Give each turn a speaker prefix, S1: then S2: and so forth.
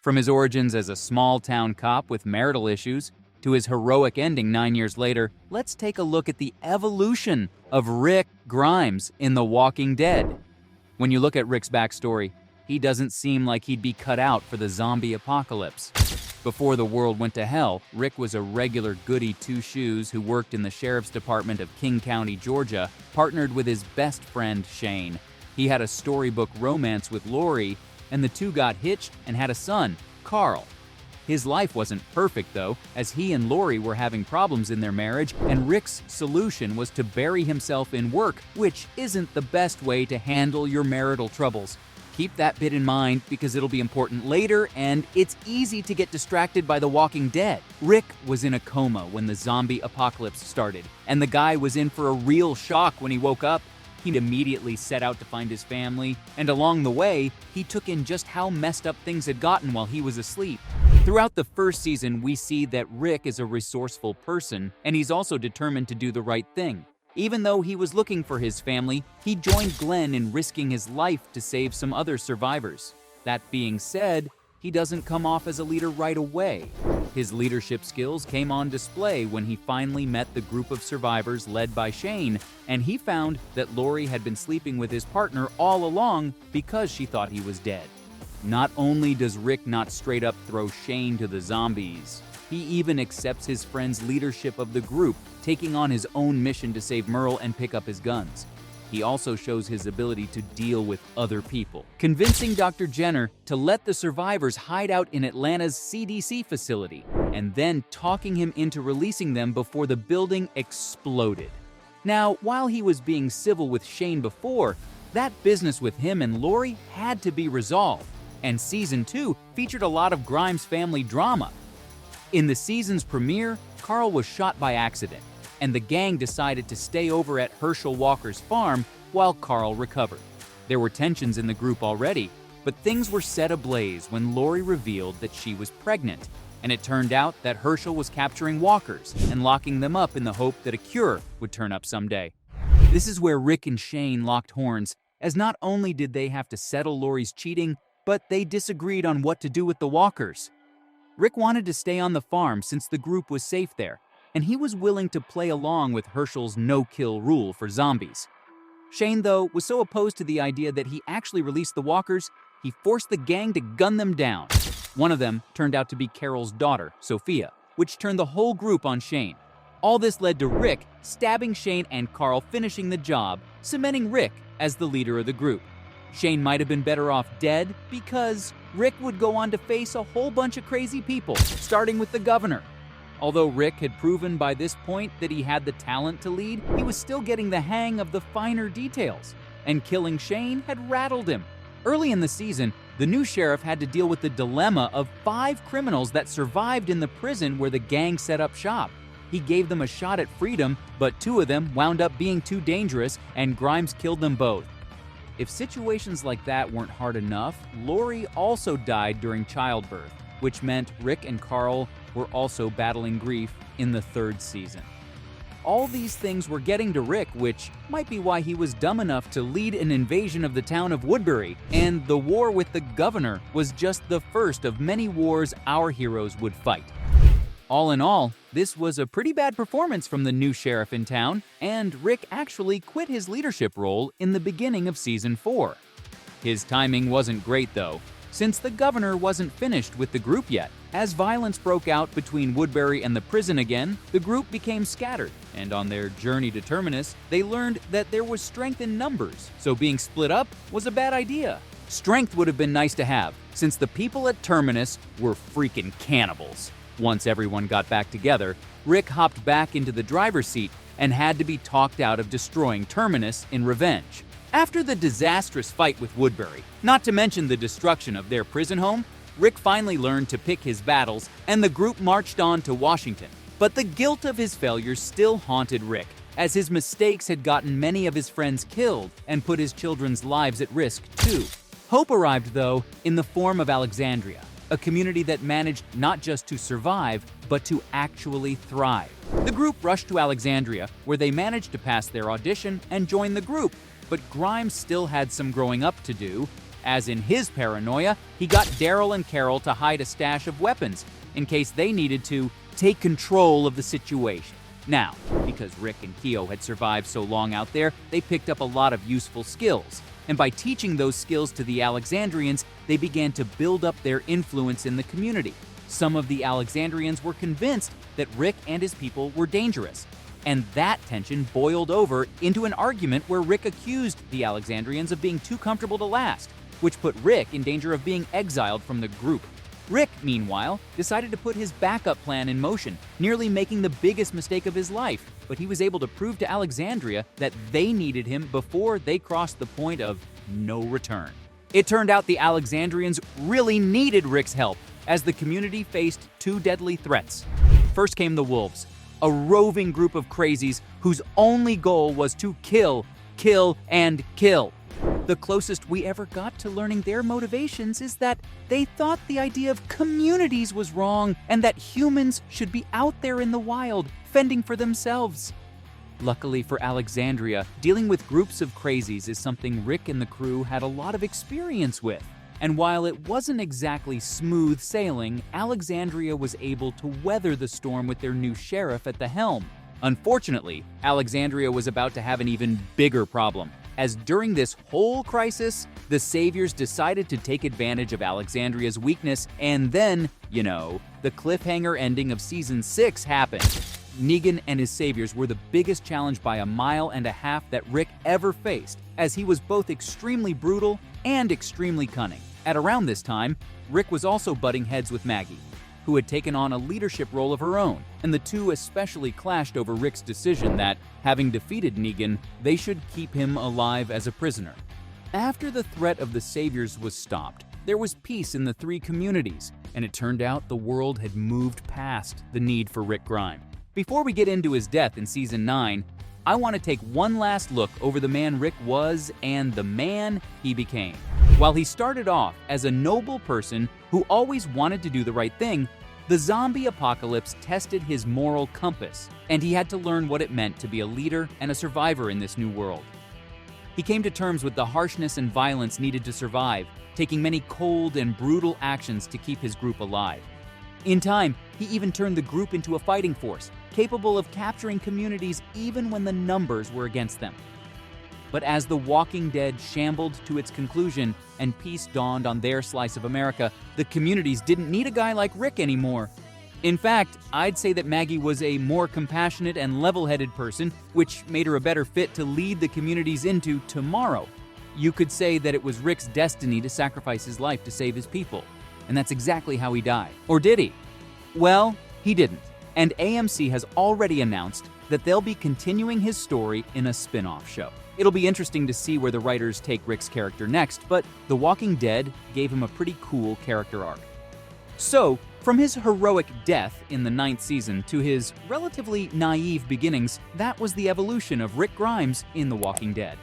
S1: From his origins as a small-town cop with marital issues to his heroic ending 9 years later, let's take a look at the evolution of Rick Grimes in The Walking Dead. When you look at Rick's backstory, he doesn't seem like he'd be cut out for the zombie apocalypse. Before the world went to hell, Rick was a regular goody two-shoes who worked in the sheriff's department of King County, Georgia, partnered with his best friend, Shane. He had a storybook romance with Lori, and the two got hitched and had a son, Carl. His life wasn't perfect, though, as he and Lori were having problems in their marriage, and Rick's solution was to bury himself in work, which isn't the best way to handle your marital troubles. Keep that bit in mind because it'll be important later, and it's easy to get distracted by The Walking Dead. Rick was in a coma when the zombie apocalypse started, and the guy was in for a real shock when he woke up. He immediately set out to find his family, and along the way, he took in just how messed up things had gotten while he was asleep. Throughout the first season, we see that Rick is a resourceful person, and he's also determined to do the right thing. Even though he was looking for his family, he joined Glenn in risking his life to save some other survivors. That being said, he doesn't come off as a leader right away. His leadership skills came on display when he finally met the group of survivors led by Shane, and he found that Lori had been sleeping with his partner all along because she thought he was dead. Not only does Rick not straight up throw Shane to the zombies, he even accepts his friend's leadership of the group, taking on his own mission to save Merle and pick up his guns. He also shows his ability to deal with other people, convincing Dr. Jenner to let the survivors hide out in Atlanta's CDC facility, and then talking him into releasing them before the building exploded. Now, while he was being civil with Shane before, that business with him and Lori had to be resolved, and Season 2 featured a lot of Grimes family drama. In the season's premiere, Carl was shot by accident, and the gang decided to stay over at Herschel Walker's farm while Carl recovered. There were tensions in the group already, but things were set ablaze when Lori revealed that she was pregnant, and it turned out that Herschel was capturing walkers and locking them up in the hope that a cure would turn up someday. This is where Rick and Shane locked horns, as not only did they have to settle Lori's cheating, but they disagreed on what to do with the walkers. Rick wanted to stay on the farm since the group was safe there, and he was willing to play along with Herschel's no-kill rule for zombies. Shane, though, was so opposed to the idea that he actually released the walkers, he forced the gang to gun them down. One of them turned out to be Carol's daughter, Sophia, which turned the whole group on Shane. All this led to Rick stabbing Shane and Carl finishing the job, cementing Rick as the leader of the group. Shane might have been better off dead because Rick would go on to face a whole bunch of crazy people, starting with the governor. Although Rick had proven by this point that he had the talent to lead, he was still getting the hang of the finer details, and killing Shane had rattled him. Early in the season, the new sheriff had to deal with the dilemma of 5 criminals that survived in the prison where the gang set up shop. He gave them a shot at freedom, but 2 of them wound up being too dangerous, and Grimes killed them both. If situations like that weren't hard enough, Lori also died during childbirth, which meant Rick and Carl were also battling grief in the 3rd season. All these things were getting to Rick, which might be why he was dumb enough to lead an invasion of the town of Woodbury, and the war with the governor was just the first of many wars our heroes would fight. All in all, this was a pretty bad performance from the new sheriff in town, and Rick actually quit his leadership role in the beginning of Season 4. His timing wasn't great, though, since the governor wasn't finished with the group yet. As violence broke out between Woodbury and the prison again, the group became scattered, and on their journey to Terminus, they learned that there was strength in numbers, so being split up was a bad idea. Strength would have been nice to have, since the people at Terminus were freaking cannibals. Once everyone got back together, Rick hopped back into the driver's seat and had to be talked out of destroying Terminus in revenge. After the disastrous fight with Woodbury, not to mention the destruction of their prison home, Rick finally learned to pick his battles, and the group marched on to Washington. But the guilt of his failures still haunted Rick, as his mistakes had gotten many of his friends killed and put his children's lives at risk too. Hope arrived, though, in the form of Alexandria, a community that managed not just to survive, but to actually thrive. The group rushed to Alexandria, where they managed to pass their audition and join the group, but Grimes still had some growing up to do. As in his paranoia, he got Daryl and Carol to hide a stash of weapons in case they needed to take control of the situation. Now, because Rick and Keo had survived so long out there, they picked up a lot of useful skills. And by teaching those skills to the Alexandrians, they began to build up their influence in the community. Some of the Alexandrians were convinced that Rick and his people were dangerous. And that tension boiled over into an argument where Rick accused the Alexandrians of being too comfortable to last, which put Rick in danger of being exiled from the group. Rick, meanwhile, decided to put his backup plan in motion, nearly making the biggest mistake of his life, but he was able to prove to Alexandria that they needed him before they crossed the point of no return. It turned out the Alexandrians really needed Rick's help, as the community faced two deadly threats. First came the Wolves, a roving group of crazies whose only goal was to kill, and kill. The closest we ever got to learning their motivations is that they thought the idea of communities was wrong and that humans should be out there in the wild, fending for themselves. Luckily for Alexandria, dealing with groups of crazies is something Rick and the crew had a lot of experience with. And while it wasn't exactly smooth sailing, Alexandria was able to weather the storm with their new sheriff at the helm. Unfortunately, Alexandria was about to have an even bigger problem, as during this whole crisis, the Saviors decided to take advantage of Alexandria's weakness, and then, the cliffhanger ending of Season 6 happened. Negan and his Saviors were the biggest challenge by 1.5 miles that Rick ever faced, as he was both extremely brutal and extremely cunning. At around this time, Rick was also butting heads with Maggie, who had taken on a leadership role of her own, and the two especially clashed over Rick's decision that, having defeated Negan, they should keep him alive as a prisoner. After the threat of the Saviors was stopped, there was peace in the three communities, and it turned out the world had moved past the need for Rick Grimes. Before we get into his death in Season 9, I want to take one last look over the man Rick was and the man he became. While he started off as a noble person who always wanted to do the right thing, the zombie apocalypse tested his moral compass, and he had to learn what it meant to be a leader and a survivor in this new world. He came to terms with the harshness and violence needed to survive, taking many cold and brutal actions to keep his group alive. In time, he even turned the group into a fighting force, capable of capturing communities even when the numbers were against them. But as The Walking Dead shambled to its conclusion and peace dawned on their slice of America, the communities didn't need a guy like Rick anymore. In fact, I'd say that Maggie was a more compassionate and level-headed person, which made her a better fit to lead the communities into tomorrow. You could say that it was Rick's destiny to sacrifice his life to save his people, and that's exactly how he died. Or did he? Well, he didn't. And AMC has already announced that they'll be continuing his story in a spin-off show. It'll be interesting to see where the writers take Rick's character next, but The Walking Dead gave him a pretty cool character arc. So, from his heroic death in the 9th season to his relatively naive beginnings, that was the evolution of Rick Grimes in The Walking Dead.